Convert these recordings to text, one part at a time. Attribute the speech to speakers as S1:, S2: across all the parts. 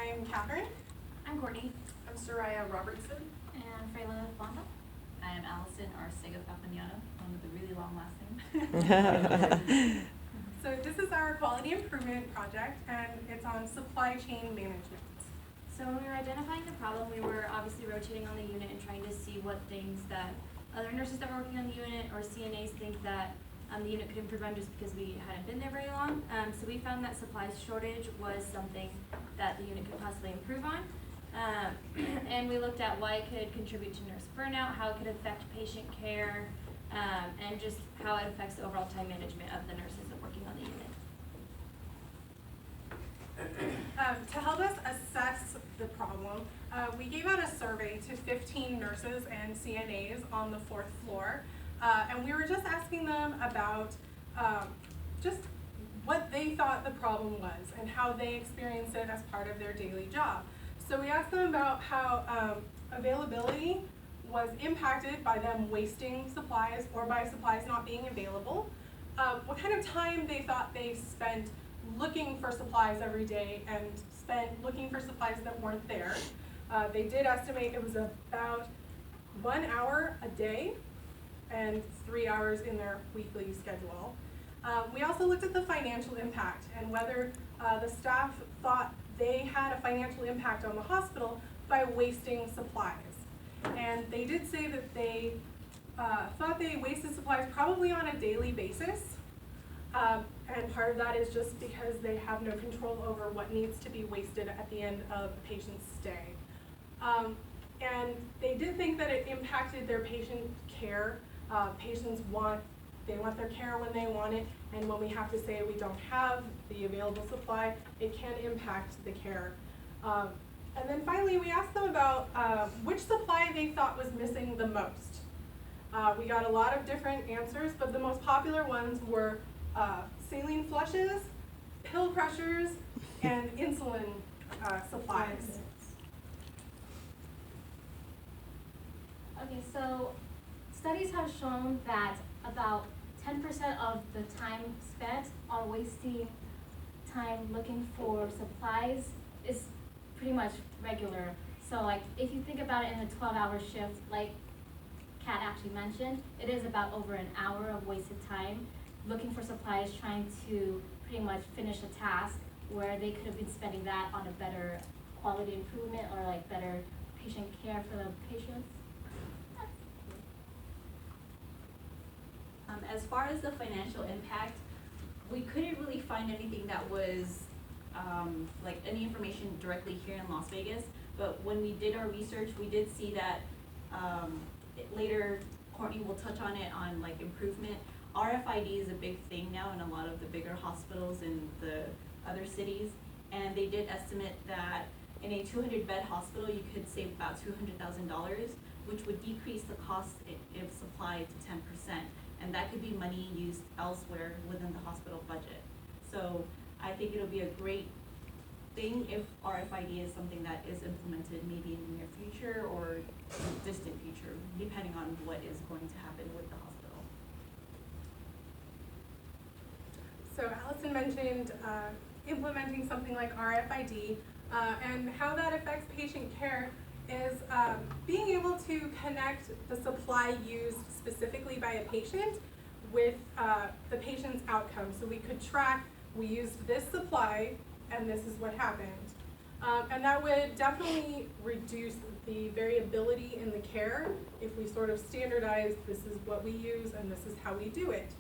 S1: I'm Catherine.
S2: I'm Courtney.
S3: I'm Soraya Robertson.
S2: And Frayla Bondoc.
S4: I am Allison Arcega Falaminiano, one with a really long last name.
S1: So this is our quality improvement project, and it's on supply chain management.
S2: So when we were identifying the problem, we were obviously rotating on the unit and trying to see what things that other nurses that were working on the unit or CNAs think that the unit could improve on, just because we hadn't been there very long. So we found that supplies shortage was something that the unit could possibly improve on. And we looked at why it could contribute to nurse burnout, how it could affect patient care, and just how it affects the overall time management of the nurses that are working on the unit.
S1: To help us assess the problem, we gave out a survey to 15 nurses and CNAs on the 4th floor, and we were just asking them about just what they thought the problem was and how they experienced it as part of their daily job. So we asked them about how availability was impacted by them wasting supplies or by supplies not being available, what kind of time they thought they spent looking for supplies every day and spent looking for supplies that weren't there. They did estimate it was about 1 hour a day and 3 hours in their weekly schedule. We also looked at the financial impact and whether the staff thought they had a financial impact on the hospital by wasting supplies. And they did say that they thought they wasted supplies probably on a daily basis. And part of that is just because they have no control over what needs to be wasted at the end of the patient's stay. And they did think that it impacted their patient care. Patients want their care when they want it, and when we have to say we don't have the available supply, it can impact the care. And then finally, we asked them about which supply they thought was missing the most. We got a lot of different answers, but the most popular ones were saline flushes, pill crushers, and insulin supplies.
S5: Okay, so studies have shown that about 10% of the time spent on wasting time looking for supplies is pretty much regular. So like if you think about it in a 12-hour shift, like Kat actually mentioned, it is about over an hour of wasted time looking for supplies, trying to pretty much finish a task where they could have been spending that on a better quality improvement or like better patient care for the patients.
S4: As far as the financial impact, we couldn't really find anything that was like any information directly here in Las Vegas, but when we did our research, we did see that later Courtney will touch on it on like improvement. RFID is a big thing now in a lot of the bigger hospitals in the other cities, and they did estimate that in a 200-bed hospital you could save about $200,000, which would decrease the cost of supply to 10%, and that could be money used elsewhere within the hospital budget. So I think it'll be a great thing if RFID is something that is implemented maybe in the near future or distant future, depending on what is going to happen with the hospital.
S1: So Allison mentioned implementing something like RFID, and how that affects patient care is being able to connect the supply used specifically by a patient with the patient's outcome. So we could track, we used this supply and this is what happened. And that would definitely reduce the variability in the care if we sort of standardize, this is what we use and this is how we do it.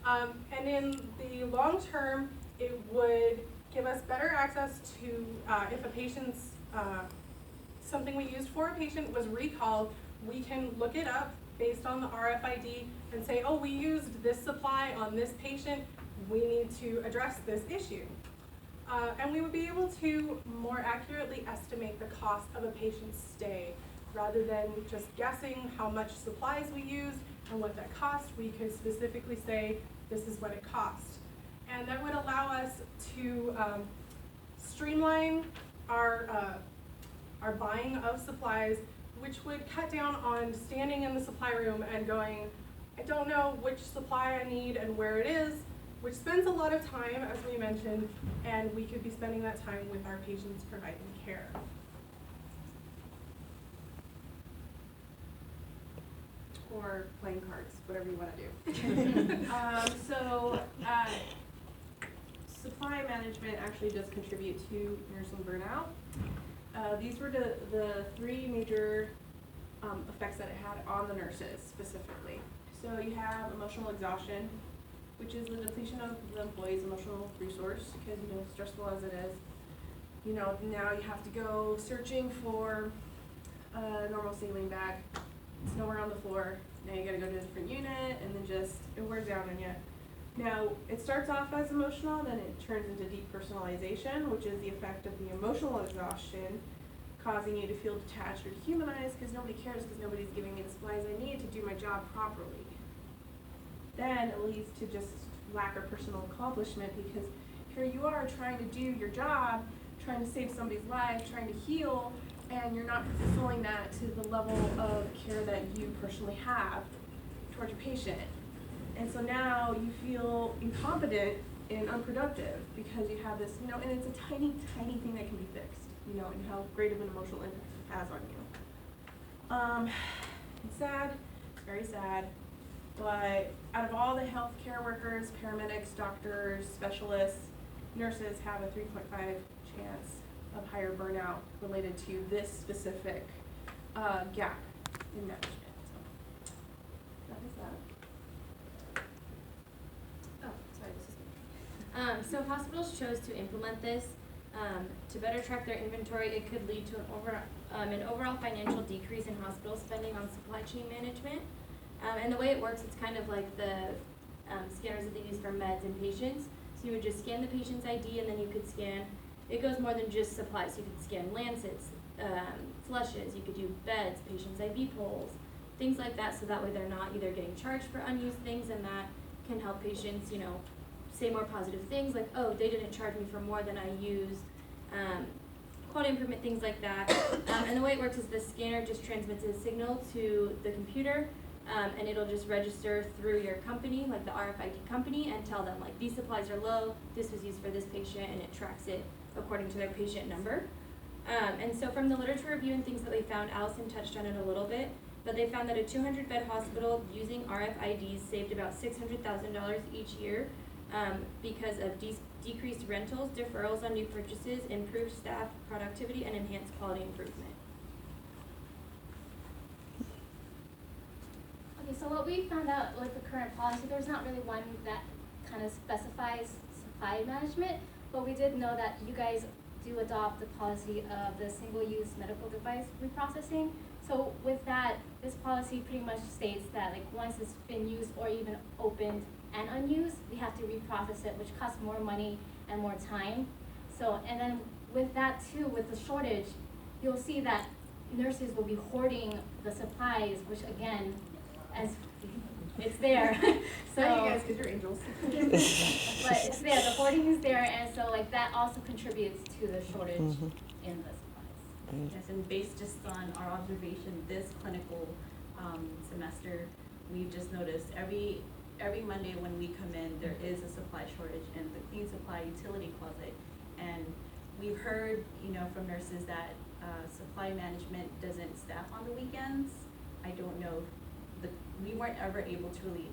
S1: And in the long term, it would give us better access to, if a patient's, something we used for a patient was recalled, we can look it up based on the RFID and say, oh, we used this supply on this patient, we need to address this issue. And we would be able to more accurately estimate the cost of a patient's stay. Rather than just guessing how much supplies we used and what that cost, we could specifically say, this is what it cost. And that would allow us to streamline our buying of supplies, which would cut down on standing in the supply room and going, I don't know which supply I need and where it is, which spends a lot of time, as we mentioned, and we could be spending that time with our patients providing care.
S3: Or playing cards, whatever you want to do. Supply management actually does contribute to nursing burnout. These were the three major effects that it had on the nurses specifically. So you have emotional exhaustion, which is the depletion of the employee's emotional resource, because stressful as it is, now you have to go searching for a normal saline bag. It's nowhere on the floor. Now you gotta go to a different unit, and then it wears down on you. Now, it starts off as emotional, then it turns into depersonalization, which is the effect of the emotional exhaustion, causing you to feel detached or dehumanized because nobody cares, because nobody's giving me the supplies I need to do my job properly. Then it leads to just lack of personal accomplishment, because here you are trying to do your job, trying to save somebody's life, trying to heal, and you're not fulfilling that to the level of care that you personally have towards your patient. And so now you feel incompetent and unproductive because you have this, and it's a tiny, tiny thing that can be fixed, and how great of an emotional impact it has on you. It's sad, very sad, but out of all the healthcare workers, paramedics, doctors, specialists, nurses have a 3.5 chance of higher burnout related to this specific gap in management. So that is that.
S2: So hospitals chose to implement this to better track their inventory. It could lead to an overall financial decrease in hospital spending on supply chain management. And the way it works, it's kind of like the scanners that they use for meds and patients. So you would just scan the patient's ID, and then you could scan, it goes more than just supplies. You could scan lancets, flushes, you could do beds, patient's IV poles, things like that, so that way they're not either getting charged for unused things, and that can help patients, say more positive things like, oh, they didn't charge me for more than I used, quality improvement, things like that. And the way it works is the scanner just transmits a signal to the computer, and it'll just register through your company, like the RFID company, and tell them, like, these supplies are low, this was used for this patient, and it tracks it according to their patient number. And so from the literature review and things that they found, Allison touched on it a little bit, but they found that a 200-bed hospital using RFIDs saved about $600,000 each year, because of decreased rentals, deferrals on new purchases, improved staff productivity, and enhanced quality improvement.
S5: Okay, so what we found out with the current policy, there's not really one that kind of specifies supply management, but we did know that you guys do adopt the policy of the single-use medical device reprocessing. So with that, this policy pretty much states that, like, once it's been used or even opened and unused, we have to reprocess it, which costs more money and more time. So, and then with that too, with the shortage, you'll see that nurses will be hoarding the supplies, which again, as it's there. So
S3: Not you guys, because you're angels.
S5: but it's there, the hoarding is there, and so like that also contributes to the shortage in the supplies.
S4: Yes, and based just on our observation this clinical semester, we've just noticed every Monday when we come in, there is a supply shortage in the clean supply utility closet. And we've heard, from nurses that supply management doesn't staff on the weekends. I don't know, we weren't ever able to really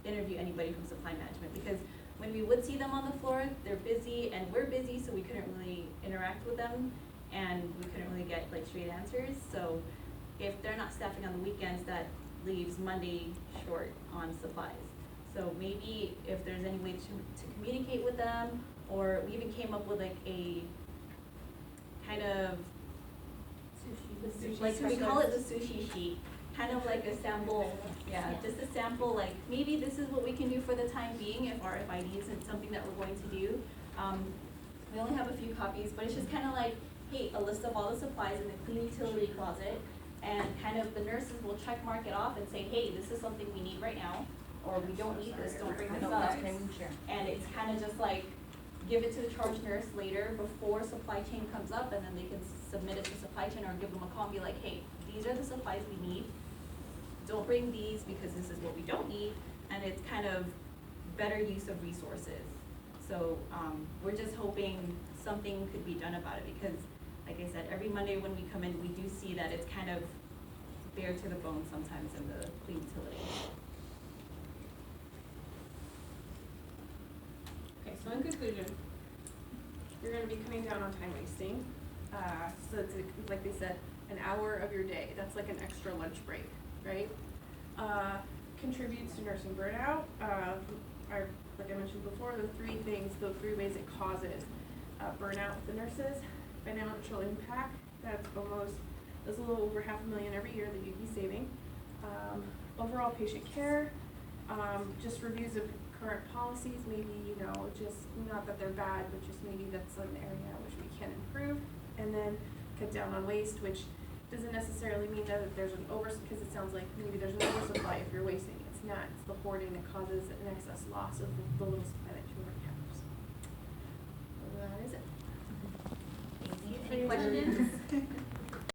S4: interview anybody from supply management, because when we would see them on the floor, they're busy and we're busy, so we couldn't really interact with them, and we couldn't really get straight answers. So if they're not staffing on the weekends, that leaves Monday short on supplies. So maybe if there's any way to communicate with them, or we even came up with a kind of sushi, we call it the sushi sheet, kind of like a sample, just a sample, maybe this is what we can do for the time being if RFID isn't something that we're going to do. We only have a few copies, but it's just kind of like, hey, a list of all the supplies in the clean utility closet, and kind of the nurses will check mark it off and say, hey, this is something we need right now, or we don't need this, don't bring this up. And it's kind of just like, give it to the charge nurse later before supply chain comes up, and then they can submit it to supply chain or give them a call and be like, hey, these are the supplies we need. Don't bring these because this is what we don't need. And it's kind of better use of resources. So, we're just hoping something could be done about it, because, like I said, every Monday when we come in, we do see that it's kind of bare to the bone sometimes in the clean utility.
S3: Okay, so in conclusion, you're gonna be cutting down on time wasting. So it's like they said, an hour of your day, that's like an extra lunch break, right? Contributes to nursing burnout. Like I mentioned before, the three ways it causes burnout with the nurses. Financial impact, that's a little over $500,000 every year that you'd be saving. Overall patient care, just reviews of current policies, maybe, just not that they're bad, but just maybe that's an area which we can improve. And then cut down on waste, which doesn't necessarily mean that there's an because it sounds like maybe there's an oversupply if you're wasting. It's not, it's the hoarding that causes an excess loss of the little supply that you already have. So that is it.
S4: Thank you. Any questions?